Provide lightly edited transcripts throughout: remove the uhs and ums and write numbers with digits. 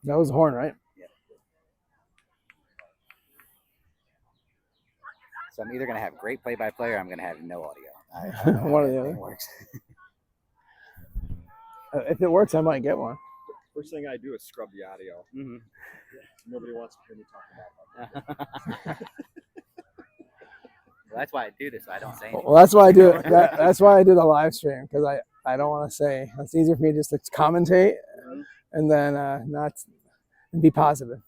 That was the horn, right? Yeah. So I'm either going to have great play-by-play or I'm going to have no audio. I don't know One how or the that thing other. works. If it works, I might get one. First thing I do is scrub the audio. Mm-hmm. Nobody wants to hear me talk about it. Well, that's why I do this. So I don't say anything. Well, that's why I do it. That's why I do the live stream, because I don't want to say. It's easier for me just to commentate and then not and be positive.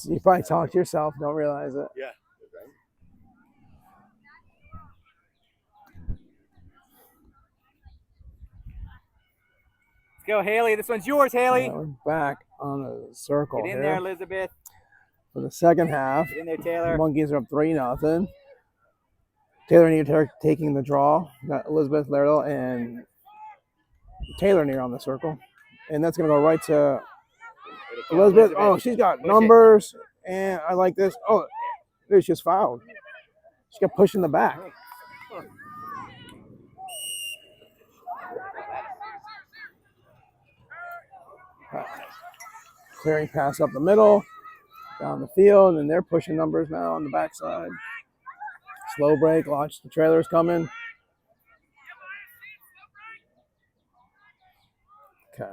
You probably talk to yourself, don't realize it. Yeah. Let's go, Haley. This one's yours, Haley. We're back on the circle. Get in here there, Elizabeth. For the second half. Get in there, Taylor. Monkeys are up 3-0. Taylor near taking the draw. Got Elizabeth Lardell and Taylor near on the circle. And that's going to go right to Elizabeth. Oh, she's got numbers. And I like this. Oh, dude, she just fouled. She kept pushing the back. Clearing pass up the middle, down the field, and they're pushing numbers now on the backside. Slow break, launch the trailers coming. Okay.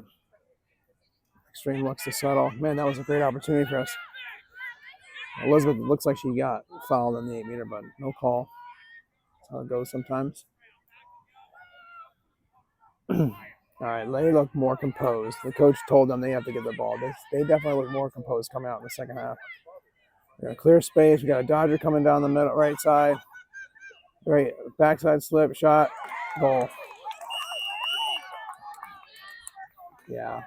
Xtreme looks to settle. Man, that was a great opportunity for us. Elizabeth looks like she got fouled on the 8-meter, but no call. That's how it goes sometimes. All right, they look more composed. The coach told them they have to get the ball. They definitely look more composed coming out in the second half. We got a clear space. We got a Dodger coming down the middle, right side. Right, backside slip, shot, goal. Yeah,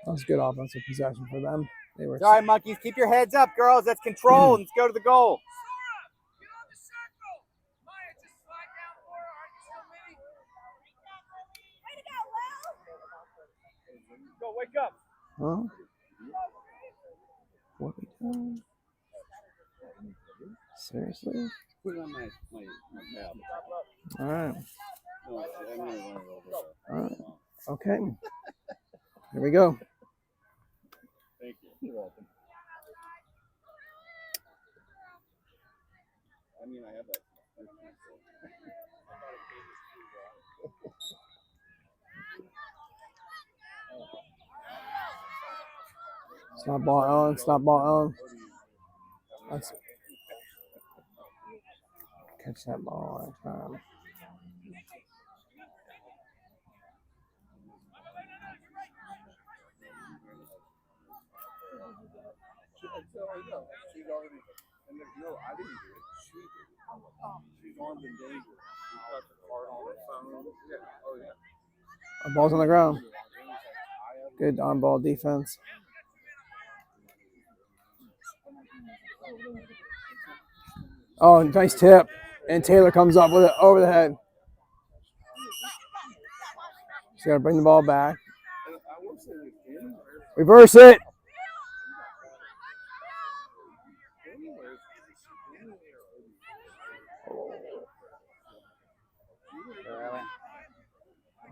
that was good offensive possession for them. They were. Sorry, monkeys. Keep your heads up, girls. That's control. Let's go to the goal. Go, wake up. Huh? What we doing? Seriously? Put it on my tab. All right. No, I'm gonna run it over. All right. Okay. Here we go. Thank you. You're welcome. I mean, I have that. Stop ball, Ellen. Stop ball, Ellen. Let's catch that ball on time. She's already, and no, I didn't do it. She did. She's armed and dangerous. She's got the card on her phone. Yeah. Oh, yeah. The ball's on the ground. Good on-ball defense. Oh, nice tip. And Taylor comes up with it over the head. She's got to bring the ball back. Reverse it.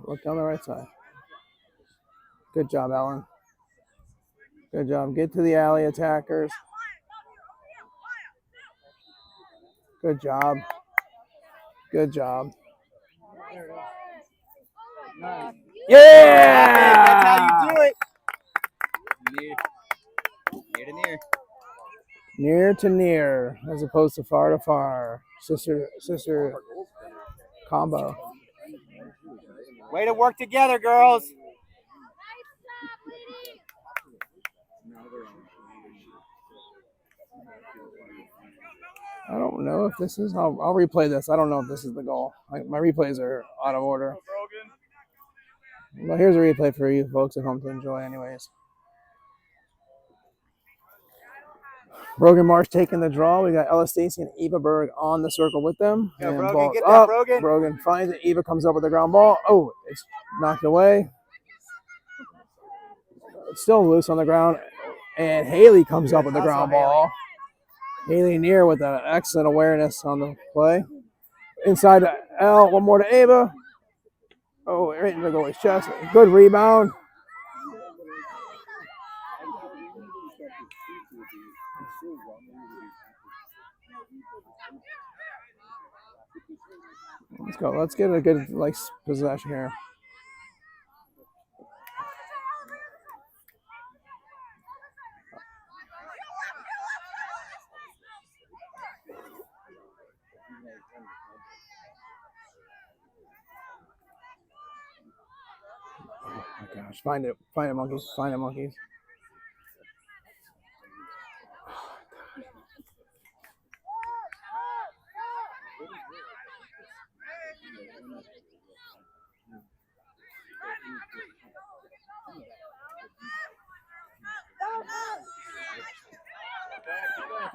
Look down the right side. Good job, Ellen. Good job. Get to the alley, attackers. Good job. Good job. Yeah! That's how you do it. Near to near. Near to near, as opposed to far to far. Sister combo. Way to work together, girls. I don't know if this is. I'll replay this. I don't know if this is the goal. My replays are out of order. Well, here's a replay for you folks at home to enjoy, anyways. Brogan Marsh taking the draw. We got Ella Stacy and Eva Berg on the circle with them. Go, and Brogan, ball get that, up. Brogan. Brogan finds it. Eva comes up with the ground ball. Oh, it's knocked away. It's still loose on the ground. And Haley comes up with the ground ball. Haley Neer with an excellent awareness on the play. Inside to L, one more to Ava. Oh, right into the goalie's chest. Good rebound. Let's go. Let's get a good possession here. Oh my gosh. Find it, monkeys. Find it, monkeys.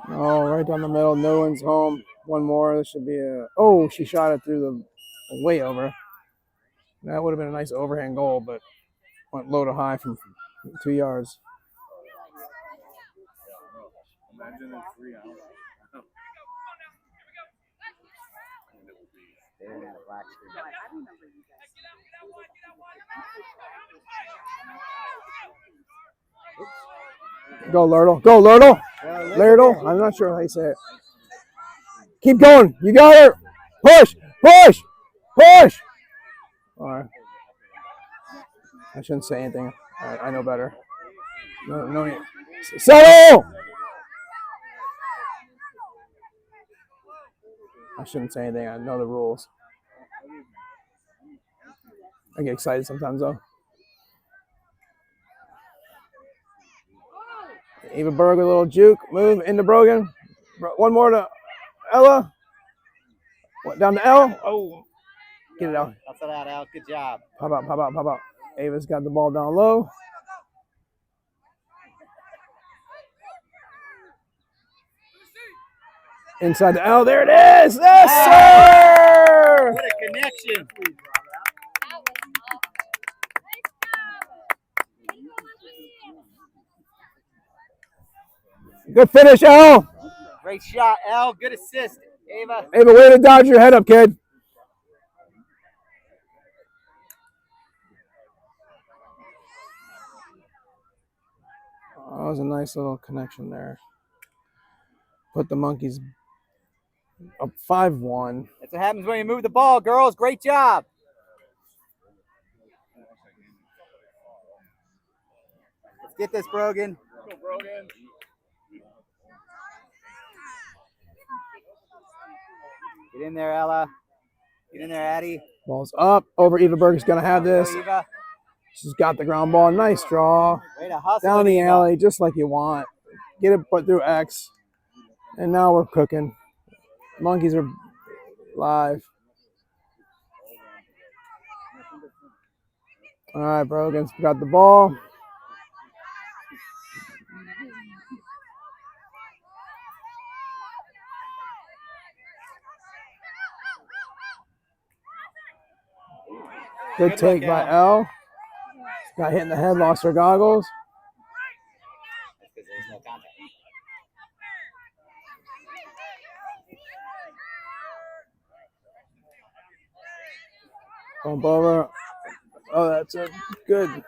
Oh, right down the middle. No one's home. One more. This should be a. Oh, she shot it through the way over. That would have been a nice overhand goal, but went low to high from 2 yards. Imagine in 3 hours. Go, Lurtle. Go, Lurtle. Lurtle. I'm not sure how you say it. Keep going. You got her. Push. Push. Push. All right. I shouldn't say anything. I know better. No need. Settle. I shouldn't say anything. I know the rules. I get excited sometimes, though. Eva Berg with a little juke. Move into Brogan. One more to Ella. Down to L. Oh. Get it out. That's it out, Al. Good job. Pop out, pop out, pop out. Ava's got the ball down low. Inside the L. There it is. Yes, sir. What a connection. Good finish, Al. Great shot, Al. Good assist, Ava. Ava, way to dodge your head up, kid. Oh, that was a nice little connection there. Put the monkeys up 5-1. That's what happens when you move the ball, girls. Great job. Let's get this, Brogan. Go, Brogan. Get in there, Ella. Get in there, Addie. Ball's up. Over Eva Berg is going to have this. Go, Eva. She's got the ground ball. Nice draw. Way to hustle. Down the Eva. alley, just like you want. Get it put through X. And now we're cooking. Monkeys are live. All right, Brogan's got the ball. Good take by L. Got hit in the head, lost her goggles. Bump over. Oh, that's a good.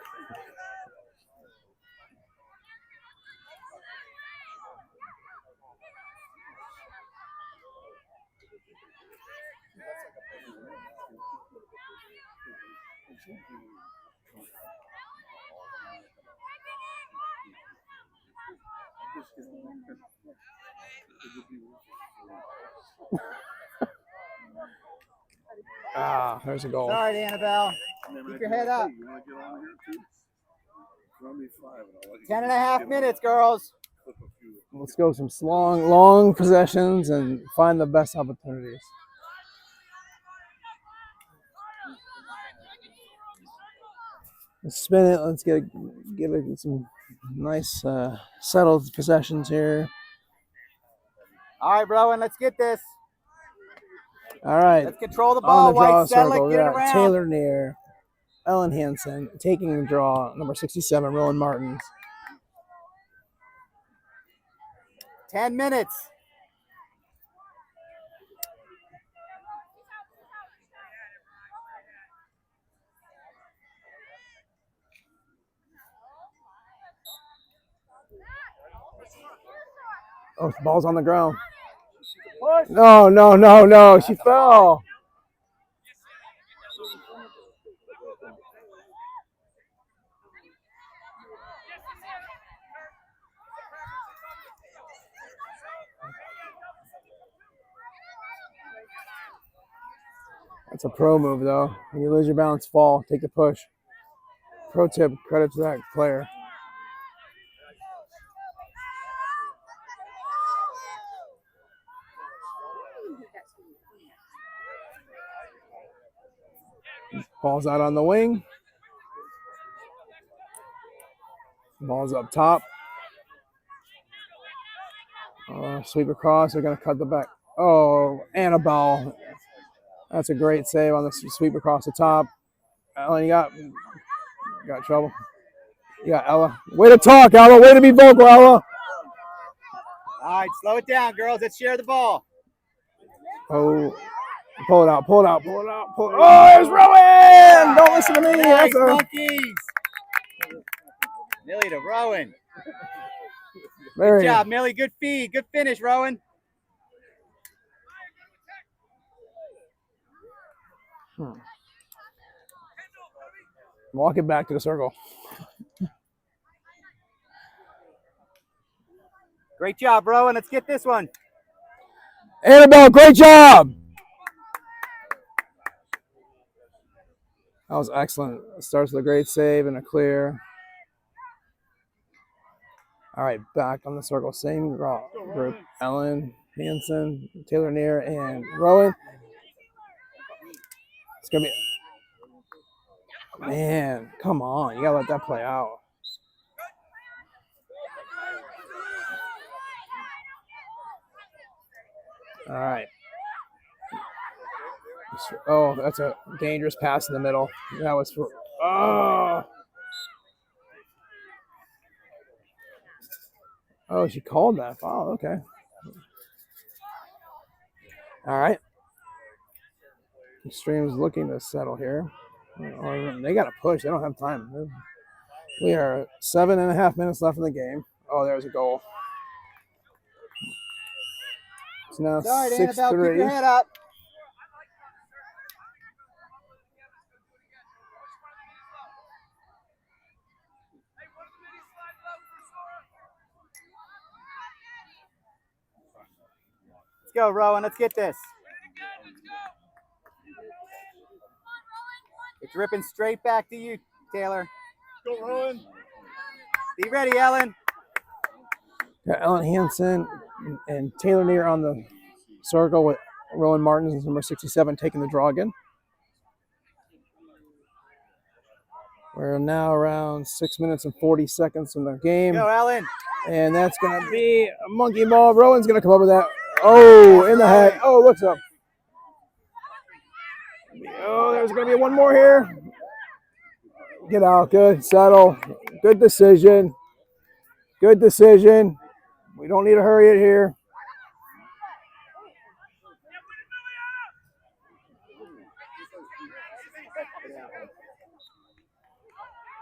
Ah, there's a goal. Sorry, Annabelle. Keep your head up. 10.5 minutes, girls. Let's go some long possessions and find the best opportunities. Let's spin it. Let's give it some nice settled possessions here. All right, bro, and let's get this. All right. Let's control the On ball. the draw White, settle circle, it, get it yeah. around. Taylor Neer, Ellen Hansen taking the draw. Number 67, Rowan Martins. 10 minutes. Oh, the ball's on the ground. No, no, no, no. She fell. That's a pro move, though. When you lose your balance, fall. Take the push. Pro tip, credit to that player. Ball's out on the wing. Ball's up top. Sweep across. They're going to cut the back. Oh, Annabelle. That's a great save on the sweep across the top. Ellen, you got trouble. You got Ella. Way to talk, Ella. Way to be vocal, Ella. All right, slow it down, girls. Let's share the ball. Oh, pull it out, pull it out, pull it out, pull it out. Oh, there's Rowan! Don't listen to me. Nice, That's a... monkeys. Millie to Rowan. Very Good job, Millie. Good feed. Good finish, Rowan. Walk it back to the circle. Great job, Rowan. Let's get this one. Annabelle, great job. That was excellent. Starts with a great save and a clear. All right, back on the circle. Same group. Ellen, Hanson, Taylor Neer, and Rowan. It's going to be... Man, come on. You got to let that play out. All right. Oh, that's a dangerous pass in the middle. That was for... Oh! Oh, she called that foul. Okay. All right. Xtreme's looking to settle here. They got to push. They don't have time. We are 7.5 minutes left in the game. Oh, there's a goal. It's now 6-3. Keep your head up. Let's go, Rowan. Let's get this. It's ripping straight back to you, Taylor. Go, Rowan. Be ready, Ellen. Got Ellen Hanson and Taylor Neer on the circle with Rowan Martins, number 67, taking the draw again. We're now around 6 minutes and 40 seconds in the game. Go, Ellen. And that's going to be a monkey ball. Rowan's going to come up with that. Oh, in the head. Oh, looks up. Oh, there's going to be one more here. Get out. Good. Settle. Good decision. Good decision. We don't need to hurry it here.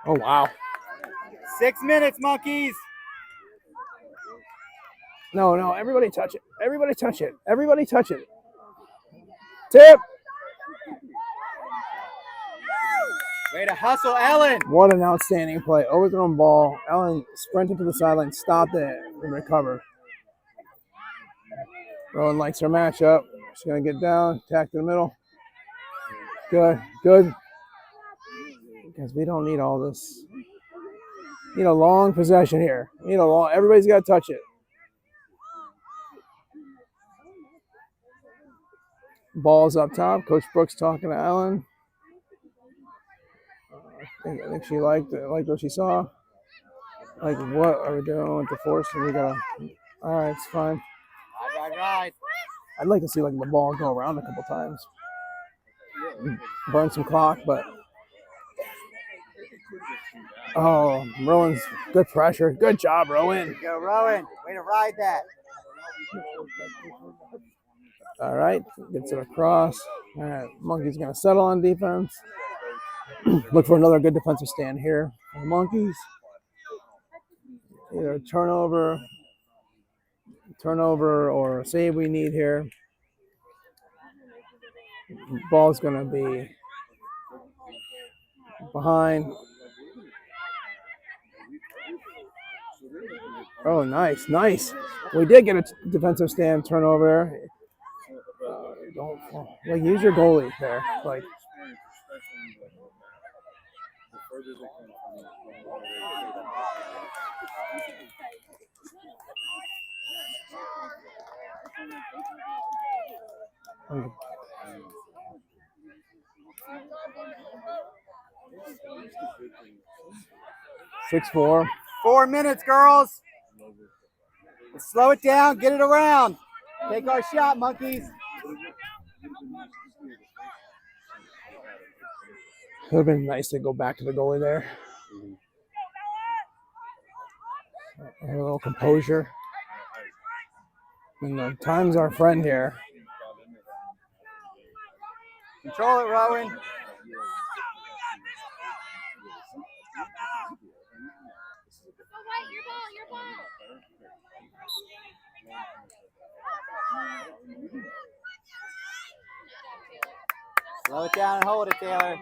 Oh, wow. 6 minutes, monkeys. No, everybody touch it. Everybody touch it. Everybody touch it. Tip. Way to hustle, Ellen. What an outstanding play. Overthrown ball. Ellen sprinted to the sideline, stopped it, and recovered. Rowan likes her matchup. She's going to get down, tack to the middle. Good. Because we don't need all this. We need a long possession here. Everybody's got to touch it. Ball's up top. Coach Brooks talking to Ellen. I think she liked what she saw. Like, what are we doing with the force? And we gotta. All right, it's fine. Right. I'd like to see the ball go around a couple times, burn some clock, but. Oh, Rowan's good pressure. Good job, Rowan. Go, Rowan. Way to ride that. All right, gets it across. All right, Monkey's gonna settle on defense. Look for another good defensive stand here for the Monkeys. Either turnover, turnover or save we need here. Ball's going to be behind. Oh, nice, nice. We did get a defensive stand turnover. Don't like use your goalie there. Like six, 4. 4 minutes, girls. Let's slow it down. Get it around. Take our shot, monkeys. It would have been nice to go back to the goalie there. A little composure. And the time's our friend here. Control it, Rowan. Slow it down and hold it, Taylor.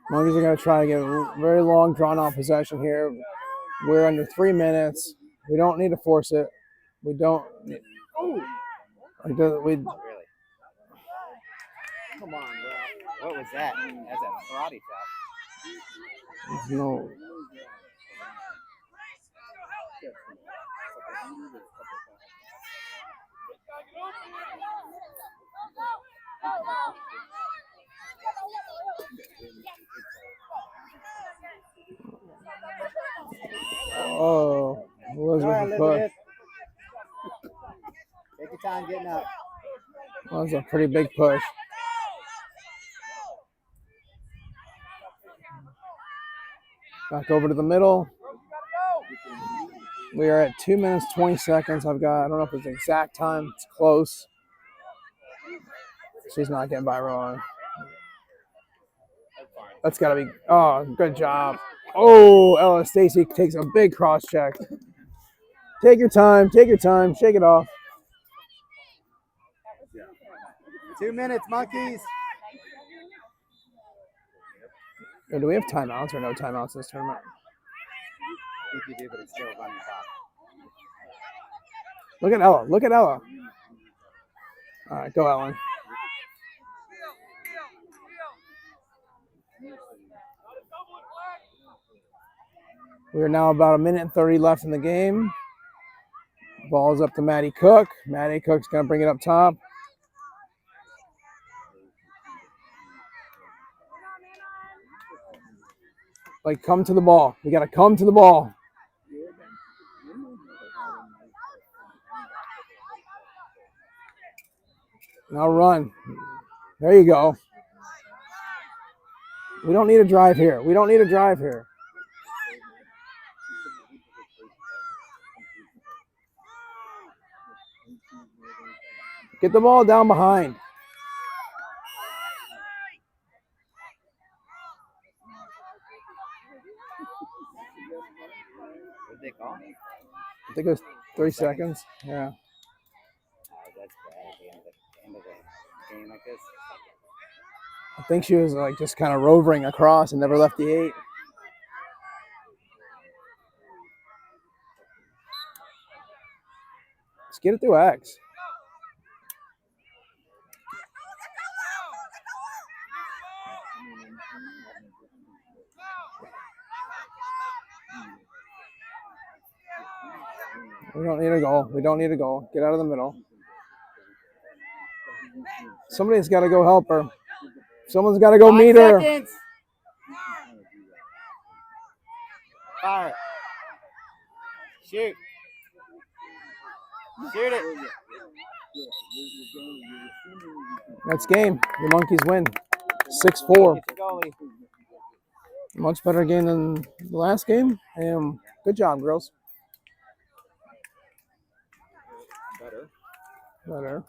Monkeys are going to try to get a very long, drawn-out possession here. We're under 3 minutes. We don't need to force it. We don't. We. Really? Come on, bro. What was that? That's a karate chop. No. Oh, Elizabeth push. Take your time getting up. That was a pretty big push. Back over to the middle. We are at 2 minutes, 20 seconds. I don't know if it's the exact time. It's close. She's not getting by Rowan. That's got to be, oh, good job. Oh, Ella Stacy takes a big cross check. Take your time, shake it off. 2 minutes, monkeys. Do we have timeouts or no timeouts in this tournament? I think you do, but it's still running top. Look at Ella. Look at Ella. All right, go, Ellen. We are now about 1:30 left in the game. Ball's up to Maddie Cook. Maddie Cook's going to bring it up top. Like, come to the ball. We got to come to the ball. Now run. There you go. We don't need a drive here. We don't need a drive here. Get the ball down behind. What did they call? I think it was 3 seconds. Yeah. That's bad at the end of the game like this. I think she was like just kind of rovering across and never left the 8. Let's get it through X. We don't need a goal. We don't need a goal. Get out of the middle. Somebody's got to go help her. Someone's got to go meet her. 5 seconds. Fire. Shoot. Shoot it. That's game. Your Monkeys win. 6-4. Get your goalie. Much better game than the last game. And good job, girls. Better. Better.